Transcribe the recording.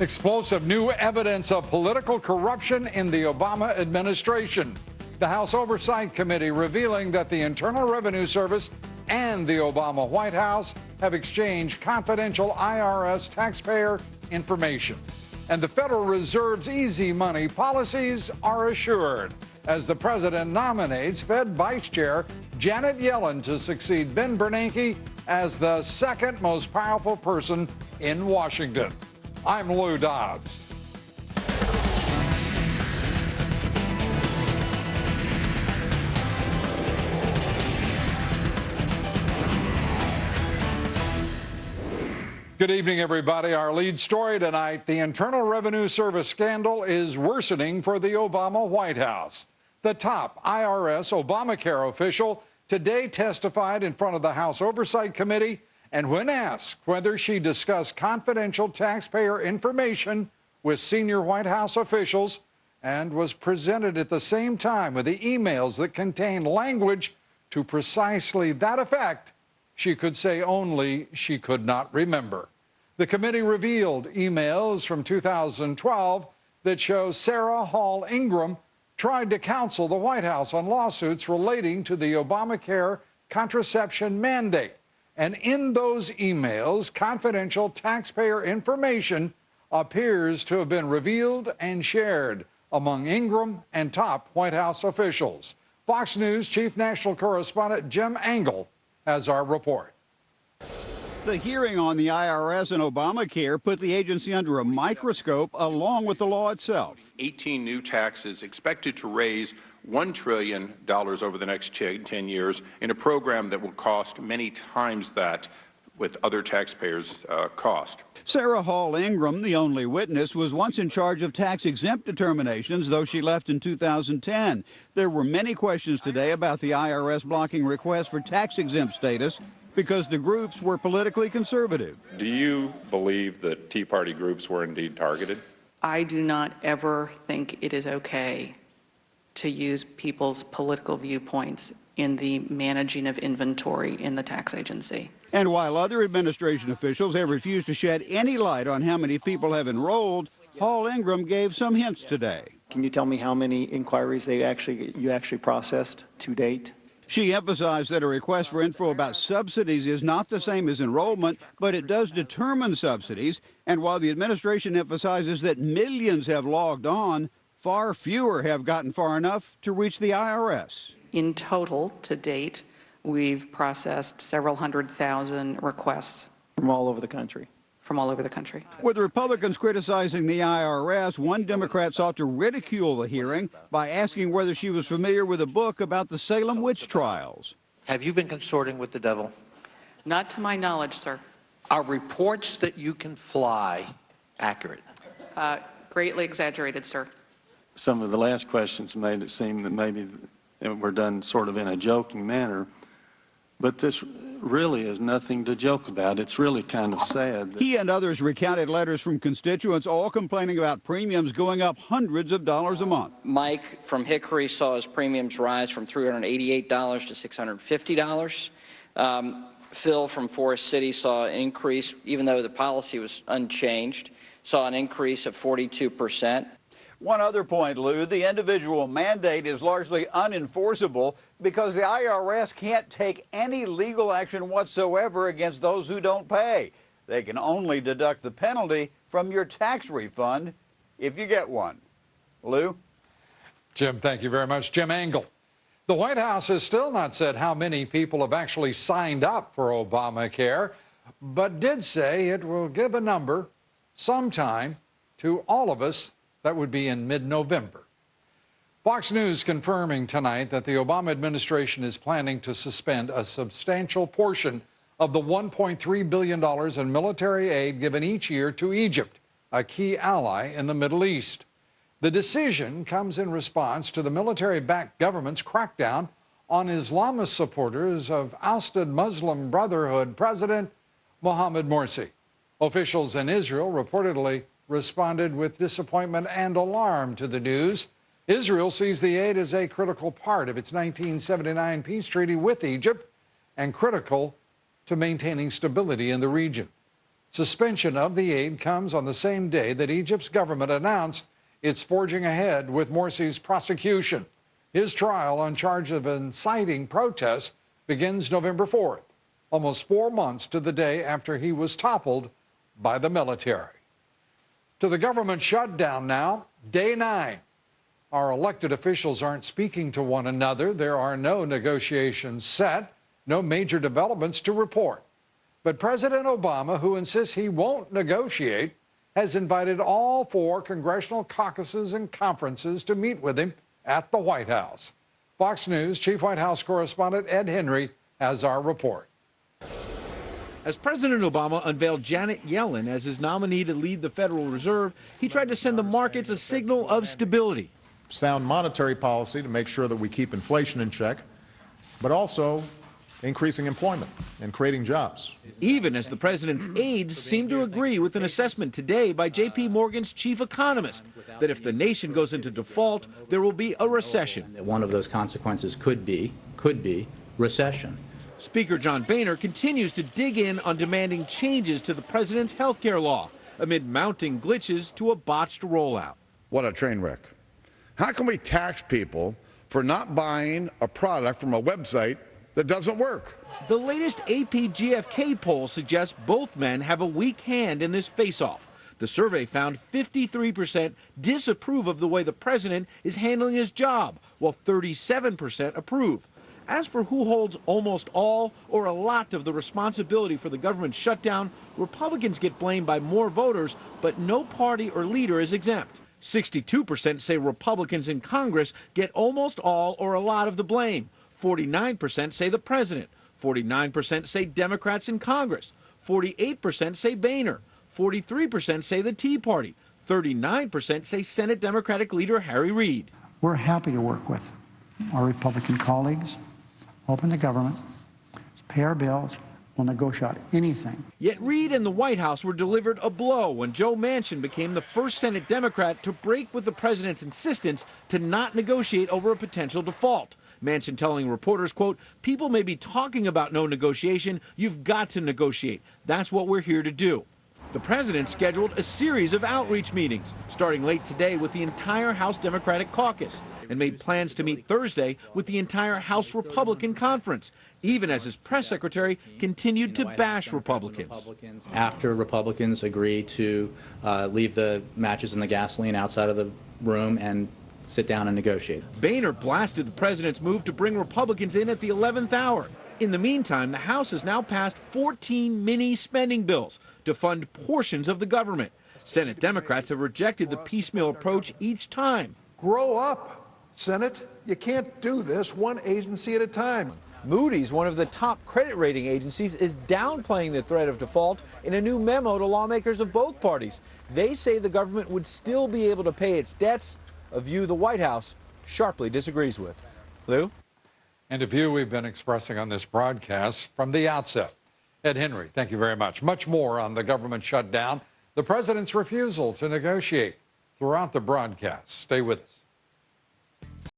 Explosive new evidence of political corruption in the Obama administration. The House Oversight Committee revealing that the Internal Revenue Service and the Obama White House have exchanged confidential IRS taxpayer information. And the Federal Reserve's easy money policies are assured as the president nominates Fed Vice Chair Janet Yellen to succeed Ben Bernanke as the second most powerful person in Washington. I'm Lou Dobbs. Good evening, everybody. Our lead story tonight, the Internal Revenue Service scandal is worsening for the Obama White House. The top IRS Obamacare official today testified in front of the House Oversight Committee, and when asked whether she discussed confidential taxpayer information with senior White House officials and was presented at the same time with the emails that contain language to precisely that effect, she could say only she could not remember. The committee revealed emails from 2012 that show Sarah Hall Ingram tried to counsel the White House on lawsuits relating to the Obamacare contraception mandate. And in those emails, confidential taxpayer information appears to have been revealed and shared among Ingram and top White House officials. Fox News Chief National Correspondent Jim Angle has our report. The hearing on the IRS and Obamacare put the agency under a microscope along with the law itself. 18 new taxes expected to raise $1 trillion over the next 10 years in a program that will cost many times that with other taxpayers' cost. Sarah Hall Ingram, the only witness, was once in charge of tax-exempt determinations, though she left in 2010. There were many questions today about the IRS blocking requests for tax-exempt status because the groups were politically conservative. Do you believe that Tea Party groups were indeed targeted? I do not ever think it is okay to use people's political viewpoints in the managing of inventory in the tax agency. And while other administration officials have refused to shed any light on how many people have enrolled, Hall Ingram gave some hints today. Can you tell me how many inquiries you actually processed to date? She emphasized that a request for info about subsidies is not the same as enrollment, but it does determine subsidies. And while the administration emphasizes that millions have logged on, far fewer have gotten far enough to reach the IRS. In total, to date, we've processed several 100,000 requests. From all over the country. From all over the country. With Republicans criticizing the IRS, one Democrat sought to ridicule the hearing by asking whether she was familiar with a book about the Salem witch trials. Have you been consorting with the devil? Not to my knowledge, sir. Are reports that you can fly accurate? Greatly exaggerated, sir. Some of the last questions made it seem that maybe were done sort of in a joking manner, but this really is nothing to joke about. It's really kind of sad. He and others recounted letters from constituents all complaining about premiums going up hundreds of dollars a month. Mike from Hickory saw his premiums rise from $388 to $650. Phil from Forest City saw an increase, even though the policy was unchanged, saw an increase of 42%. One other point, Lou, the individual mandate is largely unenforceable because the IRS can't take any legal action whatsoever against those who don't pay. They can only deduct the penalty from your tax refund if you get one. Lou? Jim, thank you very much. Jim Angle. The White House has still not said how many people have actually signed up for Obamacare, but did say it will give a number sometime to all of us. That would be in mid-November. Fox News confirming tonight that the Obama administration is planning to suspend a substantial portion of the $1.3 billion in military aid given each year to Egypt, a key ally in the Middle East. The decision comes in response to the military-backed government's crackdown on Islamist supporters of ousted Muslim Brotherhood President Mohammed Morsi. Officials in Israel reportedly responded with disappointment and alarm to the news. Israel sees the aid as a critical part of its 1979 peace treaty with Egypt and critical to maintaining stability in the region. Suspension of the aid comes on the same day that Egypt's government announced it's forging ahead with Morsi's prosecution. His trial on charge of inciting protests begins November 4th, almost 4 months to the day after he was toppled by the military. To the government shutdown now, day 9. Our elected officials aren't speaking to one another. There are no negotiations set, no major developments to report. But President Obama, who insists he won't negotiate, has invited all 4 congressional caucuses and conferences to meet with him at the White House. Fox News Chief White House correspondent Ed Henry has our report. As President Obama unveiled Janet Yellen as his nominee to lead the Federal Reserve, he tried to send the markets a signal of stability. Sound monetary policy to make sure that we keep inflation in check, but also increasing employment and creating jobs. Even as the president's aides seem to agree with an assessment today by J.P. Morgan's chief economist that if the nation goes into default, there will be a recession. One of those consequences could be recession. Speaker John Boehner continues to dig in on demanding changes to the president's health care law amid mounting glitches to a botched rollout. What a train wreck. How can we tax people for not buying a product from a website that doesn't work? The latest AP GFK poll suggests both men have a weak hand in this face-off. The survey found 53% disapprove of the way the president is handling his job, while 37% approve. As for who holds almost all or a lot of the responsibility for the government shutdown, Republicans get blamed by more voters, but no party or leader is exempt. 62% say Republicans in Congress get almost all or a lot of the blame. 49% say the president. 49% say Democrats in Congress. 48% say Boehner. 43% say the Tea Party. 39% say Senate Democratic leader Harry Reid. We're happy to work with our Republican colleagues, open the government, pay our bills, we'll negotiate anything. Yet Reid and the White House were delivered a blow when Joe Manchin became the first Senate Democrat to break with the president's insistence to not negotiate over a potential default. Manchin telling reporters, quote, "People may be talking about no negotiation. You've got to negotiate. That's what we're here to do." The president scheduled a series of outreach meetings, starting late today with the entire House Democratic caucus, and made plans to meet Thursday with the entire House Republican conference, even as his press secretary continued to bash Republicans. After Republicans agree to leave the matches and the gasoline outside of the room and sit down and negotiate. Boehner blasted the president's move to bring Republicans in at the 11th hour. In the meantime, the House has now passed 14 mini spending bills to fund portions of the government. Senate Democrats have rejected the piecemeal approach each time. Grow up, Senate. You can't do this one agency at a time. Moody's, one of the top credit rating agencies, is downplaying the threat of default in a new memo to lawmakers of both parties. They say the government would still be able to pay its debts, a view the White House sharply disagrees with. Lou? And a view we've been expressing on this broadcast from the outset. Ed Henry, thank you very much. Much more on the government shutdown, the president's refusal to negotiate throughout the broadcast. Stay with us.